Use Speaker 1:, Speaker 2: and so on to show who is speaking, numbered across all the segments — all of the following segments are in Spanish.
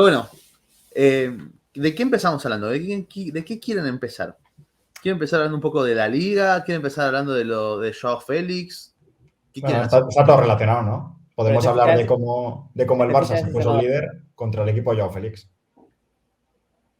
Speaker 1: Bueno, ¿de qué empezamos hablando? ¿De qué quieren empezar? ¿Quieren empezar hablando un poco de la liga? ¿Quieren empezar hablando de lo de Joao Félix? ¿Qué
Speaker 2: Bueno,
Speaker 1: quieren hacer?
Speaker 2: está todo relacionado, ¿no?
Speaker 1: Pues
Speaker 2: Podemos hablar de cómo el
Speaker 1: este
Speaker 2: Barça
Speaker 1: fichaje
Speaker 2: se
Speaker 1: sí se
Speaker 2: puso
Speaker 1: va a dar.
Speaker 2: líder contra el equipo Joao Félix.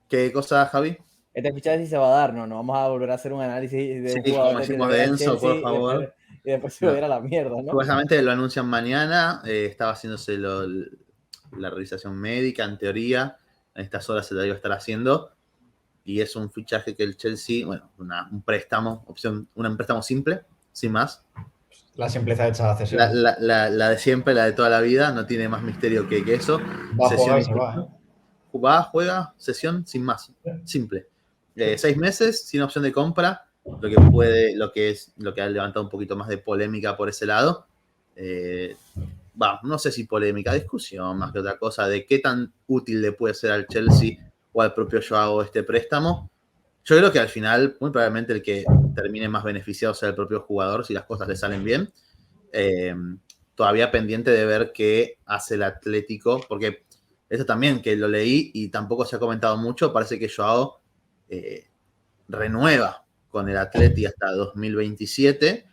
Speaker 1: ¿Qué cosa, Javi?
Speaker 3: Este fichaje sí se va a dar, ¿no? No vamos a volver a hacer un análisis de un
Speaker 1: Sí,
Speaker 3: jugador
Speaker 1: como
Speaker 3: que tiene
Speaker 1: hicimos
Speaker 3: que ir
Speaker 1: de
Speaker 3: al
Speaker 1: Enzo, por
Speaker 3: Chelsea
Speaker 1: favor.
Speaker 3: y después se va a ir a la mierda, ¿no?
Speaker 1: Supuestamente lo anuncian mañana. Estaba haciéndose la realización médica, en teoría. En estas horas se la iba a estar haciendo. Y es un fichaje que el Chelsea, bueno, un préstamo, un préstamo simple, sin más.
Speaker 2: La simpleza hecha la cesión.
Speaker 1: La de siempre, la de toda la vida, no tiene más misterio que eso.
Speaker 2: Va a
Speaker 1: Sesión
Speaker 2: jugar y
Speaker 1: y
Speaker 2: se va, ¿eh?
Speaker 1: va, juega, sesión, sin más. Simple. 6 meses, sin opción de compra, lo que ha levantado un poquito más de polémica por ese lado. No sé si polémica, discusión más que otra cosa, de qué tan útil le puede ser al Chelsea o al propio Joao este préstamo. Yo creo que al final, muy probablemente el que termine más beneficiado sea el propio jugador si las cosas le salen bien. Todavía pendiente de ver qué hace el Atlético, porque eso también que lo leí y tampoco se ha comentado mucho, parece que Joao renueva con el Atleti hasta 2027,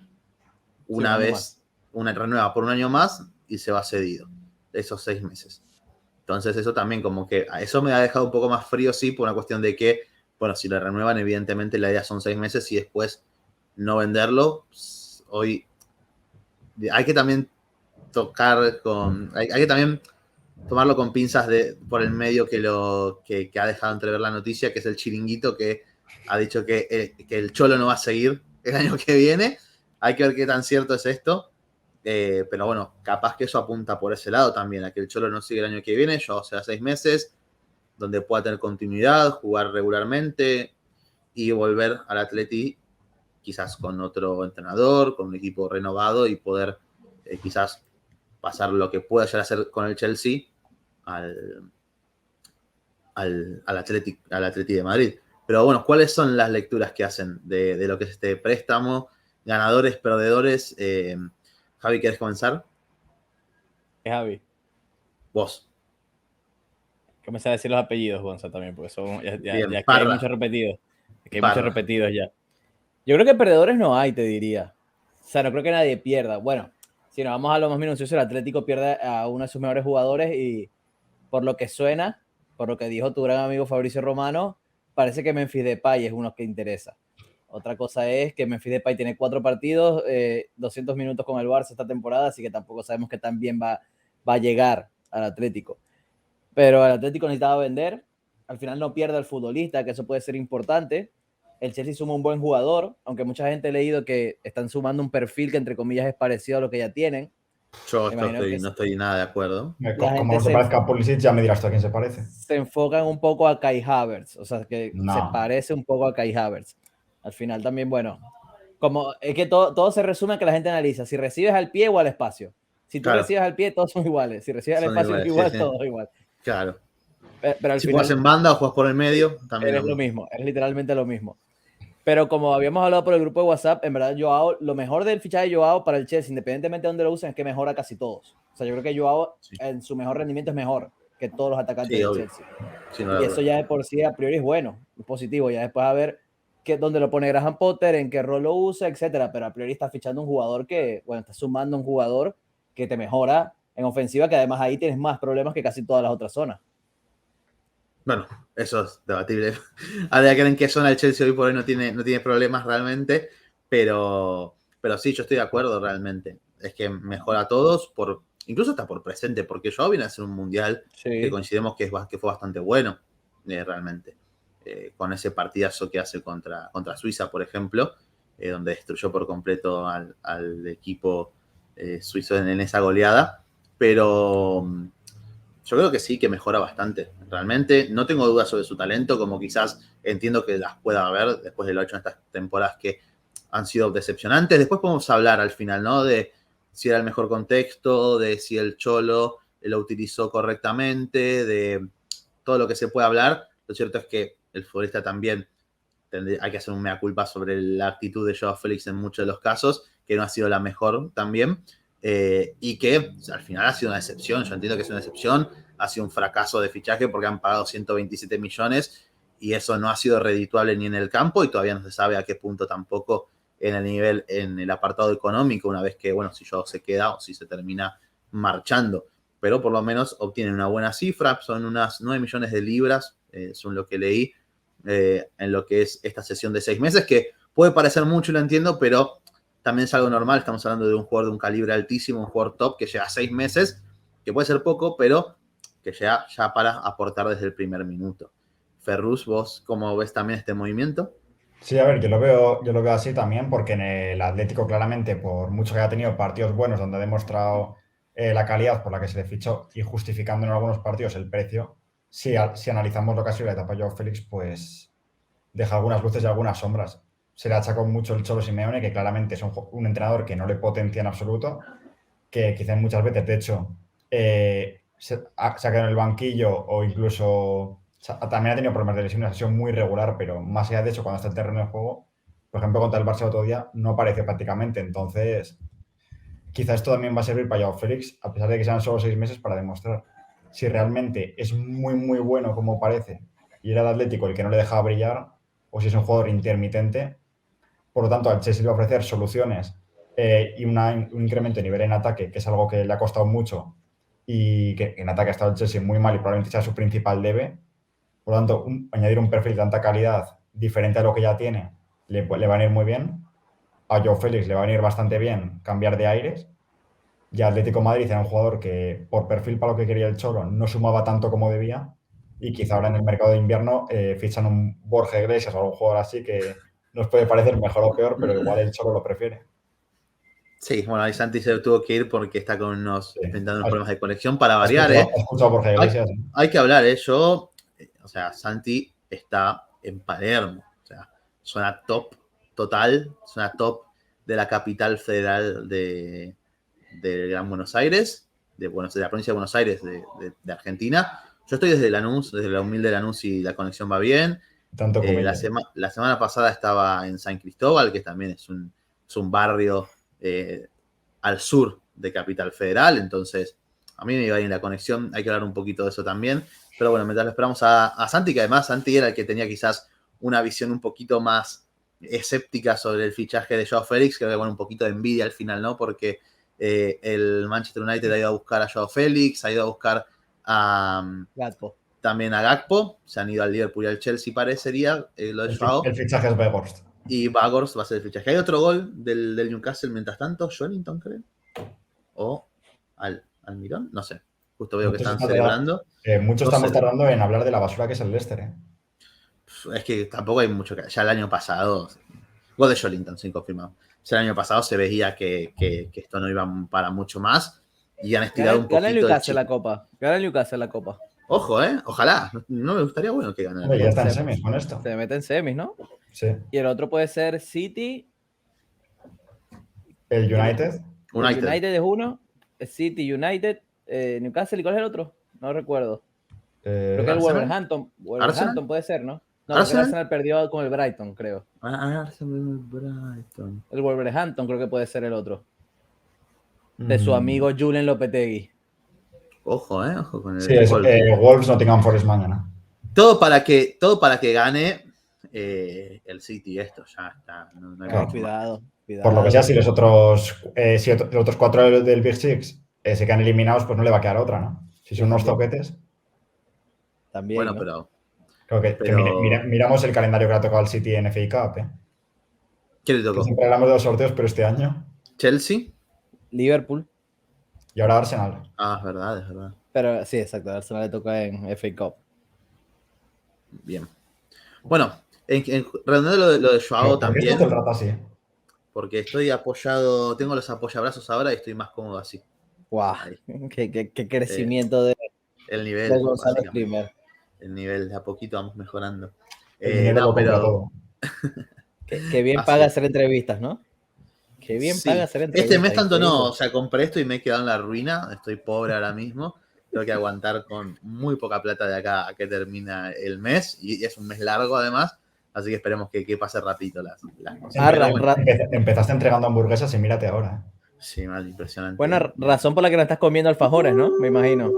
Speaker 1: renueva por un año más y se va cedido esos 6 meses. Entonces eso también como que eso me ha dejado un poco más frío, sí, por una cuestión de que, bueno, si lo renuevan, evidentemente la idea son 6 meses y después no venderlo. Pues, hoy hay que también hay que también tomarlo con pinzas por el medio que ha dejado entrever la noticia, que es el Chiringuito, que ha dicho que el Cholo no va a seguir el año que viene. Hay que ver qué tan cierto es esto. Pero bueno, capaz que eso apunta por ese lado también, a que el Cholo no sigue el año que viene, yo sea 6 meses, donde pueda tener continuidad, jugar regularmente y volver al Atleti quizás con otro entrenador, con un equipo renovado y poder quizás pasar lo que pueda llegar a hacer con el Chelsea al Atleti de Madrid. Pero bueno, ¿cuáles son las lecturas que hacen de lo que es este préstamo? Ganadores, perdedores. Javi, ¿quieres comenzar?
Speaker 3: Javi.
Speaker 1: Vos.
Speaker 3: Comienza a decir los apellidos, Gonza, también, porque ya que hay muchos repetidos. Aquí hay muchos repetidos ya. Yo creo que perdedores no hay, te diría. O sea, no creo que nadie pierda. Bueno, si nos vamos a lo más minucioso, el Atlético pierde a uno de sus mejores jugadores y por lo que suena, por lo que dijo tu gran amigo Fabricio Romano, parece que Memphis Depay es uno que interesa. Otra cosa es que Memphis Depay tiene 4 partidos, 200 minutos con el Barça esta temporada, así que tampoco sabemos que tan bien va a llegar al Atlético. Pero el Atlético necesitaba vender, al final no pierde al futbolista, que eso puede ser importante. El Chelsea suma un buen jugador, aunque mucha gente ha leído que están sumando un perfil que entre comillas es parecido a lo que ya tienen.
Speaker 1: Yo no estoy nada de acuerdo.
Speaker 2: Como no se parezca a Pulisic, ya me dirás tú a quién se parece.
Speaker 3: Se enfocan un poco a Kai Havertz, o sea, que se parece un poco a Kai Havertz. Al final también, bueno, como es que todo se resume en que la gente analiza si recibes al pie o al espacio. Si tú recibes al pie, todos son iguales. Si recibes al espacio, es igual, todo igual.
Speaker 1: Claro.
Speaker 3: Pero al
Speaker 1: si
Speaker 3: final,
Speaker 1: juegas en banda o juegas por el medio, también
Speaker 3: es lo mismo, es literalmente lo mismo. Pero como habíamos hablado por el grupo de WhatsApp, en verdad Joao, lo mejor del fichaje de Joao para el Chelsea, independientemente de dónde lo usen, es que mejora casi todos. O sea, yo creo que Joao en su mejor rendimiento es mejor que todos los atacantes del Chelsea. Y eso ya de por sí a priori es bueno, es positivo. Ya después a ver dónde lo pone Graham Potter, en qué rol lo usa, etcétera. Pero a priori está fichando un jugador que, bueno, está sumando un jugador que te mejora en ofensiva, que además ahí tienes más problemas que casi todas las otras zonas.
Speaker 1: Bueno, eso es debatible. Habría que ver en qué zona el Chelsea hoy por hoy no tiene problemas realmente, pero sí, yo estoy de acuerdo realmente. Es que mejora a todos, incluso hasta por presente, porque Joao viene a hacer un mundial que coincidimos que fue bastante bueno, realmente. Con ese partidazo que hace contra Suiza, por ejemplo, donde destruyó por completo al equipo suizo en esa goleada. Pero yo creo que sí, que mejora bastante. Realmente no tengo dudas sobre su talento, como quizás entiendo que las pueda haber después de lo hecho en estas temporadas que han sido decepcionantes. Después podemos hablar al final, ¿no? De si era el mejor contexto, de si el Cholo lo utilizó correctamente, de todo lo que se puede hablar. Lo cierto es que el futbolista también hay que hacer un mea culpa sobre la actitud de Joao Félix en muchos de los casos, que no ha sido la mejor también. Y que al final ha sido una decepción. Yo entiendo que es una decepción. ha sido un fracaso de fichaje porque han pagado 127 millones y eso no ha sido redituable ni en el campo y todavía no se sabe a qué punto tampoco en el nivel, en el apartado económico, una vez que, bueno, si Joao se queda o si se termina marchando. Pero por lo menos obtienen una buena cifra, son unas 9 millones de libras, son lo que leí, en lo que es esta sesión de 6 meses, que puede parecer mucho, lo entiendo, pero también es algo normal. Estamos hablando de un jugador de un calibre altísimo, un jugador top que llega a 6 meses, que puede ser poco, pero que llega ya para aportar desde el primer minuto. Ferrus, ¿vos cómo ves también este movimiento?
Speaker 2: Sí, a ver, yo lo veo así también, porque en el Atlético, claramente, por mucho que haya tenido partidos buenos donde ha demostrado la calidad por la que se le fichó y justificando en algunos partidos el precio, si analizamos lo que ha sido la etapa de Joao Félix, pues deja algunas luces y algunas sombras. Se le achacó mucho el Cholo Simeone, que claramente es un entrenador que no le potencia en absoluto, que quizás muchas veces, de hecho, se ha quedado en el banquillo o incluso también ha tenido problemas de lesiones, ha sido muy regular, pero más allá de eso, cuando está en terreno de juego, por ejemplo, contra el Barça otro día, no aparece prácticamente. Entonces, quizás esto también va a servir para Joao Félix, a pesar de que sean solo 6 meses, para demostrar si realmente es muy, muy bueno como parece y era el Atlético el que no le dejaba brillar, o si es un jugador intermitente. Por lo tanto, al Chelsea le va a ofrecer soluciones y un incremento de nivel en ataque, que es algo que le ha costado mucho y que en ataque ha estado el Chelsea muy mal y probablemente sea su principal debe. Por lo tanto, añadir un perfil de tanta calidad diferente a lo que ya tiene le va a ir muy bien. A Joao Félix le va a venir bastante bien cambiar de aires. Y Atlético de Madrid era un jugador que, por perfil para lo que quería el Cholo, no sumaba tanto como debía. Y quizá ahora en el mercado de invierno fichan un Borja Iglesias o algún jugador así que nos puede parecer mejor o peor, pero igual el Cholo lo prefiere.
Speaker 1: Sí, bueno, ahí Santi se tuvo que ir porque está con unos problemas de conexión para variar.
Speaker 2: ¿Has escuchado Borja Iglesias?
Speaker 1: Hay que hablar, yo, o sea, Santi está en Palermo, o sea, zona top total, zona top de la capital federal de Gran Buenos Aires, de la provincia de Buenos Aires, de Argentina. Yo estoy desde Lanús, desde la humilde Lanús, y la conexión va bien.
Speaker 2: Tanto como
Speaker 1: la semana pasada estaba en San Cristóbal, que también es un barrio al sur de Capital Federal, entonces a mí me iba bien la conexión, hay que hablar un poquito de eso también, pero bueno, mientras lo esperamos a Santi, que además Santi era el que tenía quizás una visión un poquito más escéptica sobre el fichaje de Joao Félix, que bueno, un poquito de envidia al final, ¿no? Porque el Manchester United ha ido a buscar a Joao Félix, ha ido a buscar también a Gakpo, se han ido al Liverpool y al Chelsea, parecería, lo de Joao.
Speaker 2: El fichaje es Weghorst.
Speaker 1: Y Weghorst va a ser el fichaje. Hay otro gol del Newcastle mientras tanto, Joelinton, creo. O Almirón, no sé. Justo veo que están celebrando.
Speaker 2: Muchos estamos tardando en hablar de la basura que es el Leicester.
Speaker 1: Es que tampoco hay mucho que... Ya el año pasado... Gol de Joelinton, sin confirmado. Ya el año pasado se veía que esto no iba para mucho más. Y han estirado un poquito.
Speaker 3: Gana el Newcastle la Copa. Gana el Newcastle la Copa.
Speaker 1: Ojo, ojalá. No me gustaría bueno que ganara.
Speaker 2: Ya está en semis con esto.
Speaker 3: Se mete en semis, ¿no?
Speaker 2: Sí.
Speaker 3: Y el otro puede ser City.
Speaker 2: El United.
Speaker 3: El United es uno. City, United, Newcastle. ¿Y cuál es el otro? No recuerdo. Creo que el Wolverhampton. Wolverhampton puede ser, ¿no? No, el Arsenal perdió con el Brighton, creo.
Speaker 1: Brighton.
Speaker 3: El Wolverhampton creo que puede ser el otro. De su amigo Julen Lopetegui.
Speaker 1: Ojo, ojo con el.
Speaker 2: Sí, es Wolves Nottingham Forest mañana.
Speaker 1: Todo para que gane el City, esto ya está. No hay
Speaker 3: cuidado.
Speaker 2: Por lo que sea, si los otros 4 del Big Six se quedan eliminados, pues no le va a quedar otra, ¿no? Si son unos zoquetes.
Speaker 3: También.
Speaker 1: Bueno,
Speaker 3: ¿no?
Speaker 1: pero
Speaker 2: miramos el calendario que le ha tocado al City en FA Cup.
Speaker 1: ¿Qué le tocó?
Speaker 2: Que siempre hablamos de los sorteos, pero este año.
Speaker 1: Chelsea.
Speaker 3: Liverpool.
Speaker 2: Y ahora Arsenal.
Speaker 1: Es verdad.
Speaker 3: Pero sí, exacto. Arsenal le toca en FA Cup.
Speaker 1: Bien. Bueno, redondeando lo de Joao también.
Speaker 2: ¿Por qué esto te trata así?
Speaker 1: Porque estoy apoyado, tengo los apoyabrazos ahora y estoy más cómodo así.
Speaker 3: ¡Guau! Qué crecimiento de
Speaker 1: el nivel.
Speaker 3: De Gonzalo Primer.
Speaker 1: El nivel, de a poquito vamos mejorando.
Speaker 2: Pero...
Speaker 3: Qué bien paga hacer entrevistas, ¿no? Qué bien paga hacer entrevistas.
Speaker 1: Este mes tanto no, o sea, compré esto y me he quedado en la ruina. Estoy pobre ahora mismo. Tengo que aguantar con muy poca plata de acá a que termina el mes. Y es un mes largo además. Así que esperemos que pase rapidito las cosas.
Speaker 2: Empezaste entregando hamburguesas y mírate ahora.
Speaker 1: Sí, mal, impresionante.
Speaker 3: Buena razón por la que no estás comiendo alfajores, ¿no? Me imagino.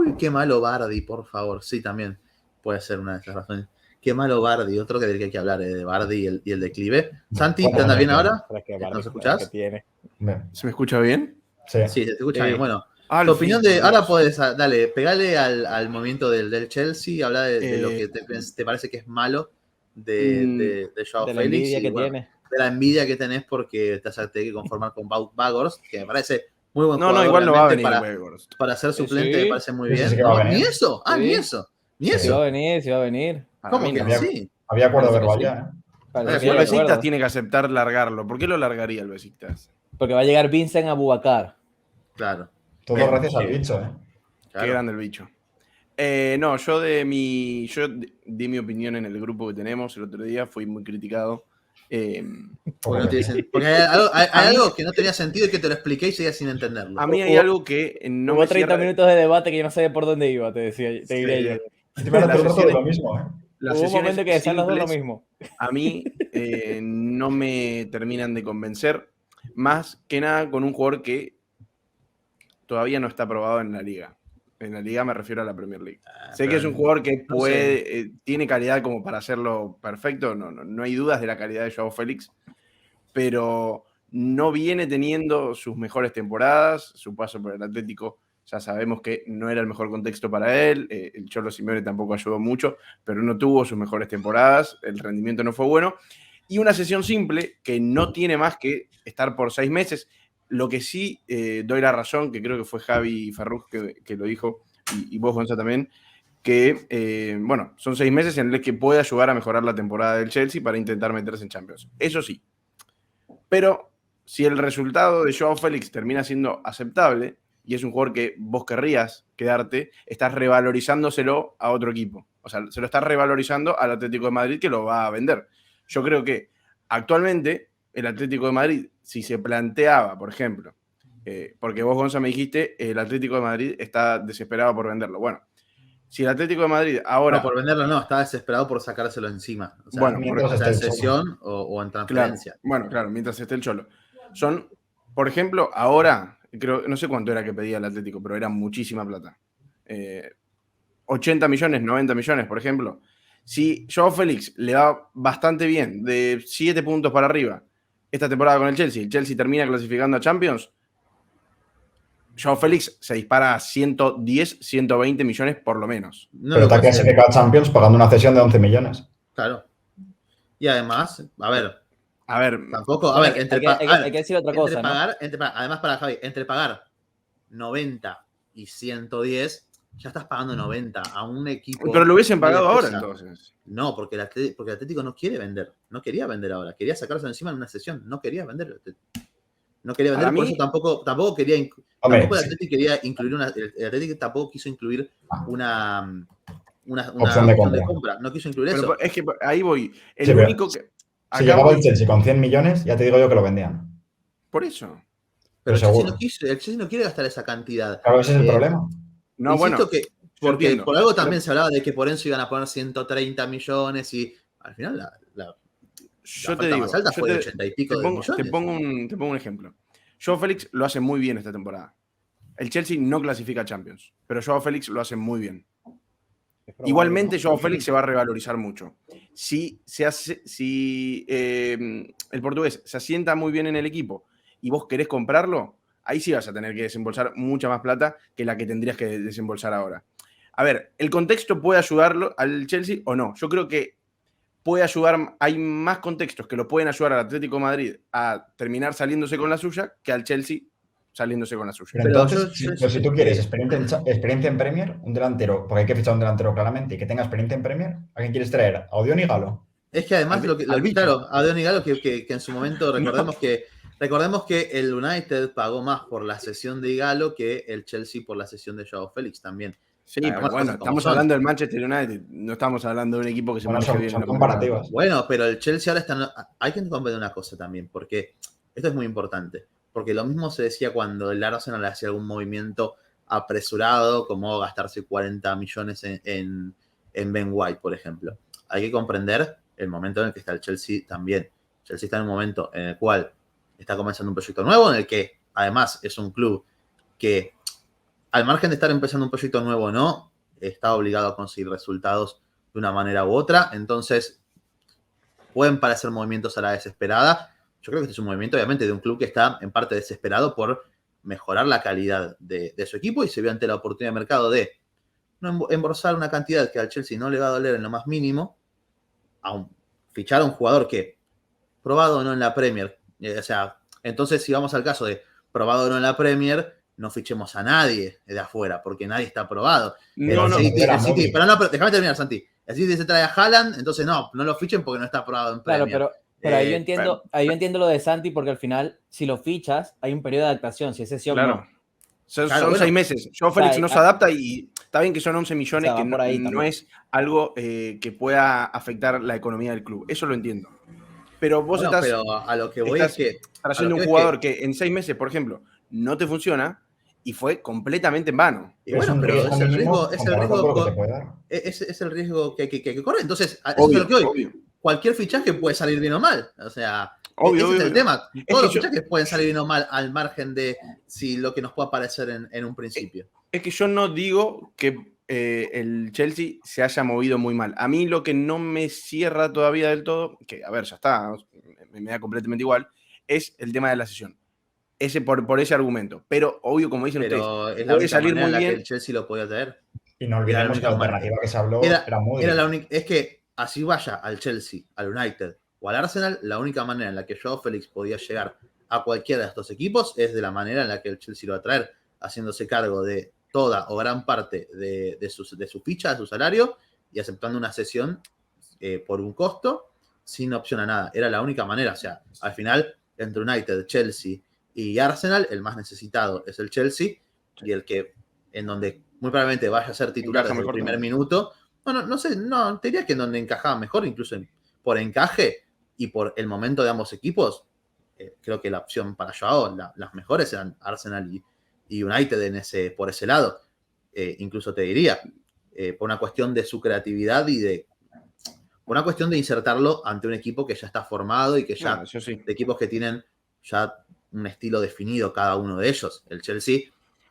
Speaker 1: Uy, qué malo Vardy, por favor. Sí, también puede ser una de esas razones. Qué malo Vardy. Otro que hay que hablar de Vardy y el declive. Santi, ¿te andas bien ahora? ¿Nos escuchás?
Speaker 4: ¿Se me escucha bien?
Speaker 2: Sí.
Speaker 1: Sí, se te escucha bien. Bueno, tu opinión ahora puedes, dale, pegale al movimiento del Chelsea, habla de lo que te parece que es malo de Joao
Speaker 3: la
Speaker 1: Félix.
Speaker 3: Envidia que tiene.
Speaker 1: De la envidia que tenés porque te has tenido que conformar con Bagors, que me parece muy buen jugador.
Speaker 4: No, igual no va a venir
Speaker 1: para ser suplente.
Speaker 3: Sí.
Speaker 1: Me parece muy bien.
Speaker 2: Sí,
Speaker 1: ¿No? Ni eso.
Speaker 3: Sí.
Speaker 1: Ni eso. Ni
Speaker 3: Sí
Speaker 1: eso.
Speaker 3: va a venir.
Speaker 1: ¿Cómo que no? Sí.
Speaker 2: Había acuerdo verbal ya.
Speaker 4: El Besiktas tiene que aceptar largarlo. ¿Por qué lo largaría el Besiktas?
Speaker 3: Porque va a llegar Vincent Aboubakar.
Speaker 1: Claro.
Speaker 2: Todo gracias al bicho, ¿eh?
Speaker 4: Claro. Qué grande el bicho. No, yo di mi opinión en el grupo que tenemos el otro día, fui muy criticado.
Speaker 1: Porque hay algo que no tenía sentido y que te lo expliqué y seguías sin entenderlo.
Speaker 4: A mí hay algo que no
Speaker 3: Hubo
Speaker 4: me
Speaker 3: 30
Speaker 4: cierra...
Speaker 3: minutos de debate que yo no sabía por dónde iba, te diría yo.
Speaker 2: Lo mismo, ¿eh?
Speaker 3: Hubo un momento que decían los dos lo mismo.
Speaker 4: A mí no me terminan de convencer, más que nada con un jugador que todavía no está aprobado en la liga. En la liga me refiero a la Premier League. Sé que es un jugador que puede, tiene calidad como para hacerlo perfecto, no hay dudas de la calidad de Joao Félix, pero no viene teniendo sus mejores temporadas, su paso por el Atlético ya sabemos que no era el mejor contexto para él, el Cholo Simeone tampoco ayudó mucho, pero no tuvo sus mejores temporadas, el rendimiento no fue bueno, y una sesión simple que no tiene más que estar por 6 meses. Lo que sí doy la razón, que creo que fue Javi Ferruz que lo dijo, y vos, Gonza, también, que, bueno, son 6 meses en los que puede ayudar a mejorar la temporada del Chelsea para intentar meterse en Champions. Eso sí. Pero si el resultado de Joao Félix termina siendo aceptable, y es un jugador que vos querrías quedarte, estás revalorizándoselo a otro equipo. O sea, se lo estás revalorizando al Atlético de Madrid que lo va a vender. Yo creo que actualmente el Atlético de Madrid, si se planteaba, por ejemplo, porque vos, Gonza, me dijiste, el Atlético de Madrid está desesperado por venderlo. Bueno, si el Atlético de Madrid ahora...
Speaker 1: No, por venderlo no, está desesperado por sacárselo encima. O sea,
Speaker 4: bueno,
Speaker 1: mientras esté en cesión o en transferencia.
Speaker 4: Claro, bueno, claro, mientras esté el Cholo. Son, por ejemplo, ahora, creo, no sé cuánto era que pedía el Atlético, pero era muchísima plata. 80 millones, 90 millones, por ejemplo. Si Joao Félix le va bastante bien, de 7 puntos para arriba, esta temporada con el Chelsea termina clasificando a Champions, Joao Félix se dispara a 110, 120 millones por lo menos.
Speaker 2: Pero te ha clasificado a Champions pagando una cesión de 11 millones.
Speaker 1: Claro. Y además, a ver, tampoco,
Speaker 3: hay que decir otra cosa,
Speaker 1: además para Javi, entre pagar 90 y 110, ya estás pagando 90 a un equipo.
Speaker 4: Pero lo hubiesen pagado ahora, entonces.
Speaker 1: No, porque el Atlético no quiere vender. No quería vender ahora. Quería sacarse encima en una sesión. No quería vender. No quería vender, por eso tampoco quería. Tampoco el Atlético quería incluir el Atlético tampoco quiso incluir una opción de compra. No quiso incluir eso.
Speaker 4: Es que ahí voy. El único que.
Speaker 2: Si llegaba el Chelsea con 100 millones, ya te digo yo que lo vendían.
Speaker 4: Por eso.
Speaker 1: Pero el Chelsea no quiere gastar esa cantidad.
Speaker 2: Claro, ese es el problema.
Speaker 4: No,
Speaker 1: insisto que porque por algo también se hablaba de que por eso iban a poner 130 millones y al final la oferta más alta fue de 80 y pico de millones.
Speaker 4: Te pongo un ejemplo. Joao Félix lo hace muy bien esta temporada. El Chelsea no clasifica a Champions, pero Joao Félix lo hace muy bien. Igualmente, Joao Félix se va a revalorizar mucho. Si el portugués se asienta muy bien en el equipo y vos querés comprarlo, ahí sí vas a tener que desembolsar mucha más plata que la que tendrías que desembolsar ahora. A ver, ¿el contexto puede ayudarlo al Chelsea o no? Yo creo que puede ayudar, hay más contextos que lo pueden ayudar al Atlético de Madrid a terminar saliéndose con la suya que al Chelsea saliéndose con la suya.
Speaker 2: Pero entonces, si tú quieres experiencia en Premier, un delantero, porque hay que fichar un delantero claramente y que tenga experiencia en Premier, ¿a quién quieres traer? ¿A Odion y Galo?
Speaker 1: Es que además, claro, a Odion y Galo que en su momento, recordemos que el United pagó más por la cesión de Igalo que el Chelsea por la cesión de Joao Félix también.
Speaker 4: Sí, pero bueno, estamos hablando del Manchester United, no estamos hablando de un equipo que se maneja bien.
Speaker 2: Son comparativas.
Speaker 1: Bueno, pero el Chelsea ahora está... Hay que comprender una cosa también, porque esto es muy importante. Porque lo mismo se decía cuando el Arsenal hacía algún movimiento apresurado, como gastarse 40 millones en Ben White, por ejemplo. Hay que comprender el momento en el que está el Chelsea también. Chelsea está en un momento en el cual está comenzando un proyecto nuevo, en el que además es un club que al margen de estar empezando un proyecto nuevo o no, está obligado a conseguir resultados de una manera u otra. Entonces, pueden parecer movimientos a la desesperada. Yo creo que este es un movimiento, obviamente, de un club que está en parte desesperado por mejorar la calidad de su equipo y se vio ante la oportunidad de mercado de no embolsar una cantidad que al Chelsea no le va a doler en lo más mínimo, fichar a un jugador que, probado o no en la Premier, o sea, entonces si vamos al caso de probado o no en la Premier, no fichemos a nadie de afuera, porque nadie está probado.
Speaker 4: No, no.
Speaker 1: Pero déjame terminar, Santi. El City se trae a Haaland, entonces no lo fichen porque no está probado en Premier.
Speaker 3: Claro, pero ahí yo entiendo lo de Santi, porque al final, si lo fichas, hay un periodo de adaptación. Si es sesión,
Speaker 4: claro.
Speaker 3: no.
Speaker 4: Son 6 meses. Joao Félix no se adapta y está bien que son 11 millones, que no es algo que pueda afectar la economía del club. Eso lo entiendo. Pero vos
Speaker 1: pero a lo que voy es que
Speaker 4: trayendo un jugador que en 6 meses, por ejemplo, no te funciona y fue completamente en vano.
Speaker 1: Y bueno, pero es el riesgo que corre. Entonces,
Speaker 4: obvio,
Speaker 1: es lo que hoy. Cualquier fichaje puede salir bien o mal. O sea, ese es el tema. Todos los fichajes pueden salir bien o mal al margen de si lo que nos pueda parecer en un principio.
Speaker 4: Es que yo no digo que el Chelsea se haya movido muy mal. A mí lo que no me cierra todavía del todo, que a ver, ya está, me da completamente igual, es el tema de la cesión. Por ese argumento. Pero obvio, como dicen ustedes,
Speaker 1: puede salir muy bien. Que el Chelsea lo podía traer.
Speaker 2: Y no olvidemos que la alternativa que se habló era muy
Speaker 1: bien. Es que así vaya al Chelsea, al United o al Arsenal, la única manera en la que Joao Félix podía llegar a cualquiera de estos equipos es de la manera en la que el Chelsea lo va a traer, haciéndose cargo de toda o gran parte de su ficha, de su salario, y aceptando una cesión por un costo, sin opción a nada. Era la única manera. O sea, al final, entre United, Chelsea y Arsenal, el más necesitado es el Chelsea, y el que, en donde muy probablemente vaya a ser titular desde el primer minuto. No sé, te diría que en donde encajaba mejor, incluso por encaje y por el momento de ambos equipos, creo que la opción para Joao, las mejores eran Arsenal y United por ese lado. Incluso te diría, por una cuestión de su creatividad y por una cuestión de insertarlo ante un equipo que ya está formado y que ya, de equipos que tienen ya un estilo definido cada uno de ellos. El Chelsea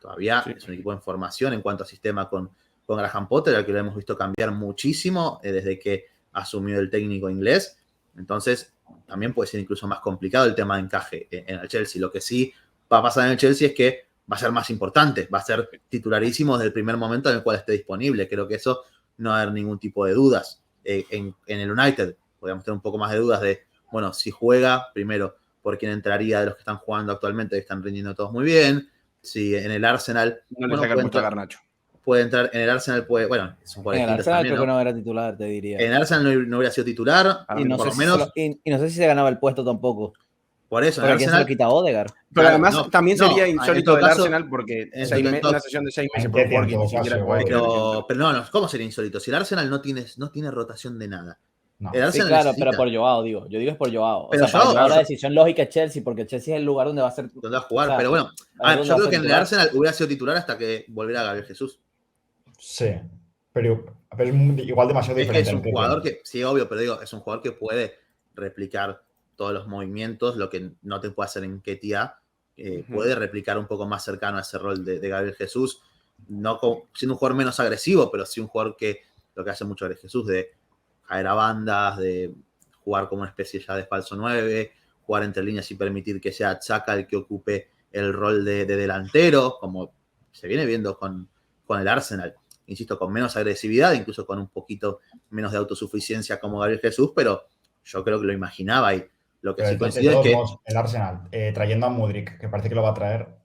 Speaker 1: todavía es un equipo en formación en cuanto a sistema con Graham Potter, al que lo hemos visto cambiar muchísimo desde que asumió el técnico inglés. Entonces, también puede ser incluso más complicado el tema de encaje en el Chelsea. Lo que sí va a pasar en el Chelsea es que va a ser más importante, va a ser titularísimo desde el primer momento en el cual esté disponible. Creo que eso no va a haber ningún tipo de dudas. En el United podríamos tener un poco más de dudas de, bueno, si juega, primero, por quién entraría de los que están jugando actualmente, que están rindiendo todos muy bien. Si en el Arsenal...
Speaker 4: No le saca el puesto a Garnacho.
Speaker 1: Puede entrar en el Arsenal, son
Speaker 3: en el Arsenal también, creo que no era titular, te diría.
Speaker 1: En el Arsenal no hubiera sido titular,
Speaker 3: y no sé si se ganaba el puesto tampoco.
Speaker 1: Por eso,
Speaker 3: en Arsenal se lo quita Odegaard.
Speaker 4: Pero además también sería insólito del Arsenal porque una sesión de 6 meses por jugador que ni siquiera puede.
Speaker 1: Pero no, ¿cómo sería insólito? Si el Arsenal no tiene rotación de nada.
Speaker 3: No. Sí, claro, pero por Joao, digo. Yo digo es por Joao.
Speaker 1: Pero
Speaker 3: para Joao, la decisión lógica es Chelsea, porque Chelsea es el lugar donde va a ser.
Speaker 1: Donde va a jugar, pero bueno. Yo creo que en el Arsenal hubiera sido titular hasta que volviera Gabriel Jesús.
Speaker 2: Sí, pero es igual demasiado diferente.
Speaker 1: Es un jugador que, sí, obvio, pero digo, es un jugador que puede replicar todos los movimientos, lo que no te puede hacer en Nketiah, puede replicar un poco más cercano a ese rol de Gabriel Jesús, no siendo un jugador menos agresivo, pero sí un jugador que lo que hace mucho Gabriel Jesús, de caer a bandas, de jugar como una especie ya de falso 9, jugar entre líneas y permitir que sea Xhaka el que ocupe el rol de delantero, como se viene viendo con el Arsenal. Insisto, con menos agresividad, incluso con un poquito menos de autosuficiencia como Gabriel Jesús, pero yo creo que lo imaginaba y lo que sí coincide es que...
Speaker 2: El Arsenal, trayendo a Mudryk, que parece que lo va a traer,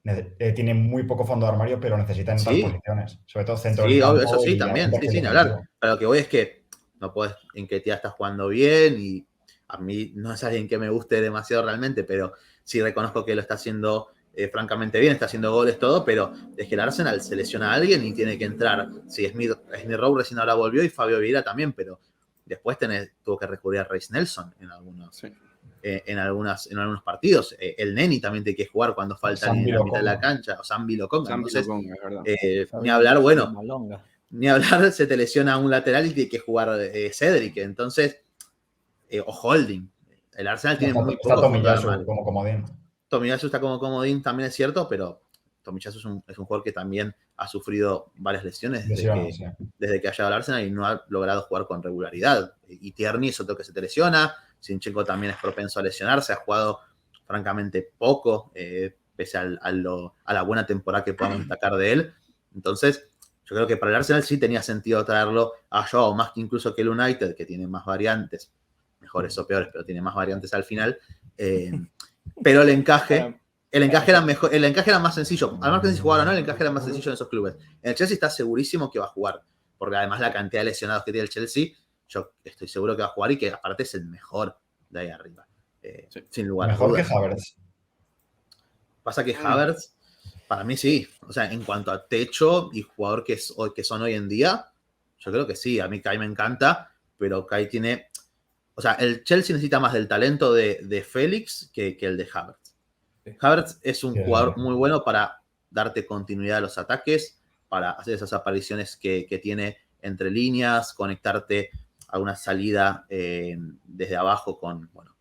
Speaker 2: tiene muy poco fondo de armario, pero necesita en otras posiciones, sobre todo centro del campo.
Speaker 1: Sí, eso sí, también, sin hablar. Pero lo que voy es que no puedes, Nketiah está jugando bien y a mí no es alguien que me guste demasiado realmente, pero sí reconozco que lo está haciendo francamente bien, está haciendo goles, todo, pero es que el Arsenal se lesiona a alguien y tiene que entrar. Sí, Smith Rowe recién ahora volvió y Fabio Vieira también, pero después tuvo que recurrir a Reiss Nelson en algunos partidos. El Neni también tiene que jugar cuando falta en la mitad de la cancha, o Sambi Lokonga. Entonces, ni hablar, ni hablar, se te lesiona un lateral y tiene que jugar Cedric, entonces, o Holding. El Arsenal tiene muy poco
Speaker 2: Tomiyasu como comodín.
Speaker 1: Tomiyasu está como comodín, también es cierto, pero Tomiyasu es un jugador que también ha sufrido varias lesiones desde que ha llegado al Arsenal y no ha logrado jugar con regularidad. Y Tierney es otro que se te lesiona. Zinchenko también es propenso a lesionarse. Ha jugado francamente poco, pese a la buena temporada que podamos destacar de él. Entonces, yo creo que para el Arsenal sí tenía sentido traerlo a Joao, más que incluso que el United, que tiene más variantes, mejores o peores, pero tiene más variantes al final. Pero el encaje era mejor, el encaje era más sencillo. Además que si jugara o no, el encaje era más sencillo en esos clubes. En el Chelsea está segurísimo que va a jugar, porque además la cantidad de lesionados que tiene el Chelsea, yo estoy seguro que va a jugar y que aparte es el mejor de ahí arriba. Sí. Sin lugar a dudas.
Speaker 2: Mejor que Havertz.
Speaker 1: Pasa que Havertz, para mí sí. O sea, en cuanto a techo y jugador que son hoy en día, yo creo que sí. A mí Kai me encanta, pero Kai tiene... O sea, el Chelsea necesita más del talento de Félix que el de Havertz. Havertz es un jugador muy bueno para darte continuidad a los ataques, para hacer esas apariciones que tiene entre líneas, conectarte a una salida desde abajo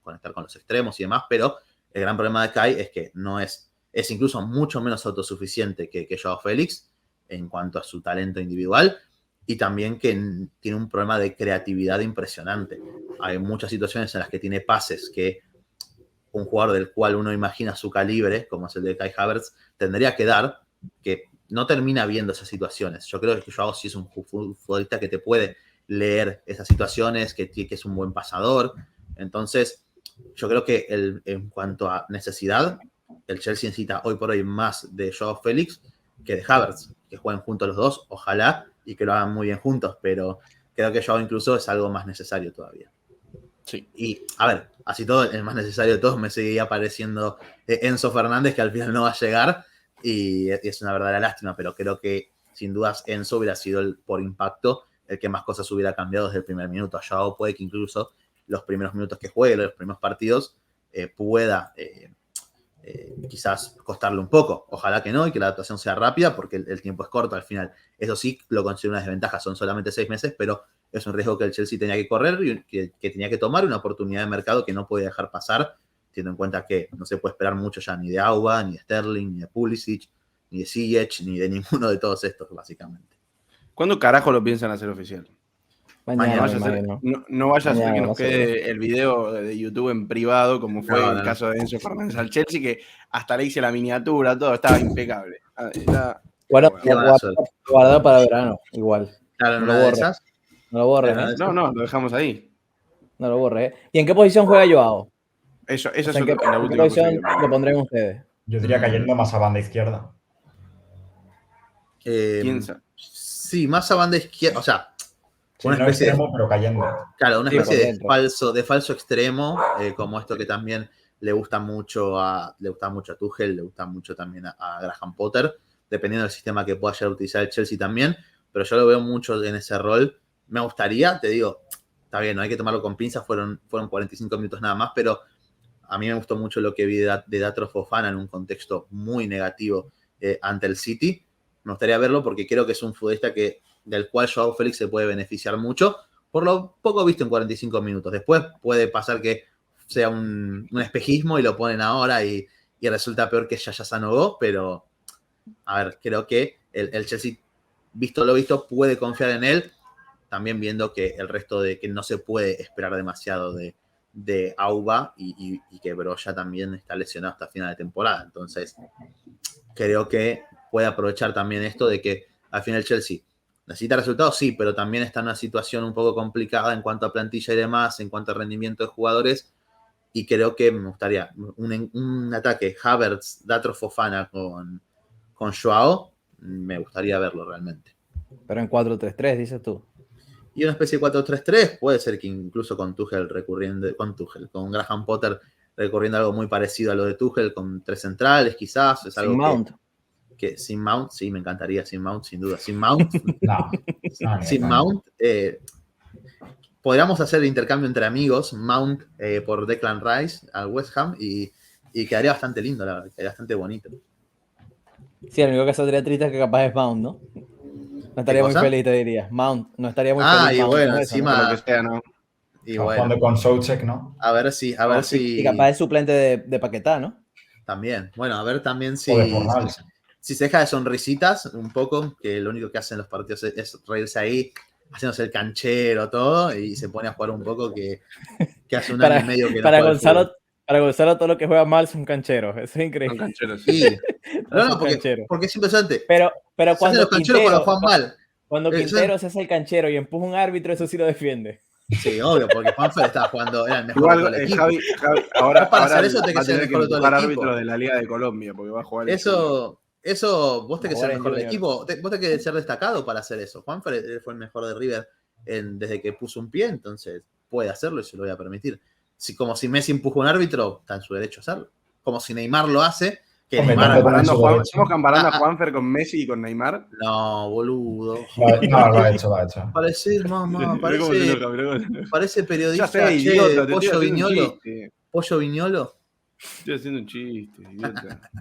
Speaker 1: conectar con los extremos y demás, pero el gran problema de Kai es que no es incluso mucho menos autosuficiente que Joao Félix en cuanto a su talento individual y también que tiene un problema de creatividad impresionante. Hay muchas situaciones en las que tiene pases que un jugador del cual uno imagina su calibre, como es el de Kai Havertz, tendría que dar, que no termina viendo esas situaciones. Yo creo que Joao sí es un futbolista que te puede leer esas situaciones, que es un buen pasador. Entonces, yo creo que en cuanto a necesidad, el Chelsea necesita hoy por hoy más de Joao Félix que de Havertz, que jueguen juntos los dos, ojalá, y que lo hagan muy bien juntos, pero creo que Joao incluso es algo más necesario todavía.
Speaker 4: Sí.
Speaker 1: Y, a ver, así todo, el más necesario de todos me seguía apareciendo Enzo Fernández, que al final no va a llegar, y es una verdadera lástima, pero creo que sin dudas Enzo hubiera sido por impacto el que más cosas hubiera cambiado desde el primer minuto. A Joao puede que incluso los primeros minutos que juegue, los primeros partidos, pueda quizás costarle un poco. Ojalá que no y que la adaptación sea rápida porque el tiempo es corto al final. Eso sí lo considero una desventaja, son solamente 6 meses, pero es un riesgo que el Chelsea tenía que correr y que tenía que tomar, una oportunidad de mercado que no puede dejar pasar, teniendo en cuenta que no se puede esperar mucho ya ni de Auba, ni de Sterling, ni de Pulisic, ni de Ziyech, ni de ninguno de todos estos, básicamente.
Speaker 4: ¿Cuándo carajo lo piensan hacer oficial?
Speaker 3: Mañana,
Speaker 4: no vaya a ser que nos quede el video de YouTube en privado, como fue el caso de Enzo Fernández al Chelsea, que hasta le hice la miniatura, todo estaba impecable.
Speaker 3: Guardado para verano, igual.
Speaker 1: Claro, no lo borres.
Speaker 3: No lo borres.
Speaker 4: No, lo dejamos ahí.
Speaker 3: No lo borres. ¿Y en qué posición juega Joao?
Speaker 4: Eso
Speaker 3: es
Speaker 4: ¿en
Speaker 3: qué posición lo pondrán ustedes?
Speaker 2: Yo diría cayendo más a banda izquierda.
Speaker 1: Sí, más a banda izquierda. O sea,
Speaker 2: una especie extremo, pero cayendo.
Speaker 1: Claro, una especie de falso extremo, como esto que también le gusta mucho a Tuchel, le gusta mucho también a Graham Potter, dependiendo del sistema que pueda llegar a utilizar el Chelsea también, pero yo lo veo mucho en ese rol. Me gustaría, te digo, está bien, no hay que tomarlo con pinzas, fueron 45 minutos nada más, pero a mí me gustó mucho lo que vi de Datro Fofana en un contexto muy negativo ante el City. Me gustaría verlo porque creo que es un futbolista del cual Joao Félix se puede beneficiar mucho, por lo poco visto en 45 minutos. Después puede pasar que sea un espejismo y lo ponen ahora y resulta peor que Yaya Sanogo, pero a ver, creo que el Chelsea, visto lo visto, puede confiar en él, también viendo que el resto que no se puede esperar demasiado de Auba y que Broja también está lesionado hasta final de temporada. Entonces, creo que puede aprovechar también esto de que al final el Chelsea necesita resultados, sí, pero también está en una situación un poco complicada en cuanto a plantilla y demás, en cuanto a rendimiento de jugadores, y creo que me gustaría un ataque Havertz, Datro Fofana con Joao, me gustaría verlo realmente.
Speaker 3: Pero en 4-3-3, dices tú.
Speaker 1: Y una especie de 4-3-3, puede ser que incluso con con Graham Potter recurriendo a algo muy parecido a lo de Tuchel, con 3 centrales quizás. Es algo
Speaker 3: sin Mount.
Speaker 1: Que sin Mount, sí, me encantaría, sin Mount, sin duda. Sin Mount, sin Mount, podríamos hacer el intercambio entre amigos, Mount por Declan Rice al West Ham, y quedaría bastante lindo, la verdad, quedaría bastante bonito.
Speaker 3: Sí, el único que saldría triste es que capaz es Mount, ¿no? No estaría muy feliz, te diría. Mount, no estaría muy feliz.
Speaker 1: Y bueno,
Speaker 3: eso,
Speaker 1: encima...
Speaker 3: ¿no?
Speaker 4: Lo que sea, ¿no?
Speaker 1: Y bueno.
Speaker 2: Jugando con Soucek, ¿no?
Speaker 1: A ver si...
Speaker 3: Y capaz es suplente de Paquetá, ¿no?
Speaker 1: También. Bueno, a ver también si...
Speaker 2: O de Fornals.
Speaker 1: si se deja de sonrisitas un poco, que lo único que hacen los partidos es reírse ahí, haciéndose el canchero, todo, y se pone a jugar un poco que hace un año y medio que no
Speaker 3: para Gonzalo todo lo que juega mal son cancheros, eso es increíble.
Speaker 4: Son cancheros,
Speaker 1: sí. No, porque es impresionante.
Speaker 3: Pero cuando
Speaker 1: los cancheros cuando juegan mal.
Speaker 3: Cuando Quintero se hace el canchero y empuja un árbitro, eso sí lo defiende.
Speaker 1: Sí, obvio, porque Juanfer estaba jugando, era el mejor
Speaker 4: igual,
Speaker 1: de todo el equipo.
Speaker 4: Javi, ahora
Speaker 1: para hacer eso
Speaker 4: va
Speaker 1: te
Speaker 4: a tener que
Speaker 1: empujar
Speaker 4: árbitros de la Liga de Colombia, porque va a jugar
Speaker 1: eso, vos tenés que ser el mejor del
Speaker 3: Junior.
Speaker 1: equipo, vos tenés que ser destacado para hacer eso. Juanfer fue el mejor de River desde que puso un pie, entonces puede hacerlo y se lo voy a permitir. Como si Messi empuja un árbitro, está en su derecho a hacerlo. Como si Neymar lo hace, que Neymar...
Speaker 4: ¿Estamos comparando a Juanfer con Messi y con Neymar?
Speaker 1: No, boludo.
Speaker 2: No, lo ha hecho.
Speaker 1: Parece periodista.
Speaker 4: Ya sé, idiota,
Speaker 1: Pollo Viñolo. Pollo Viñolo.
Speaker 4: Estoy haciendo un chiste, idiota.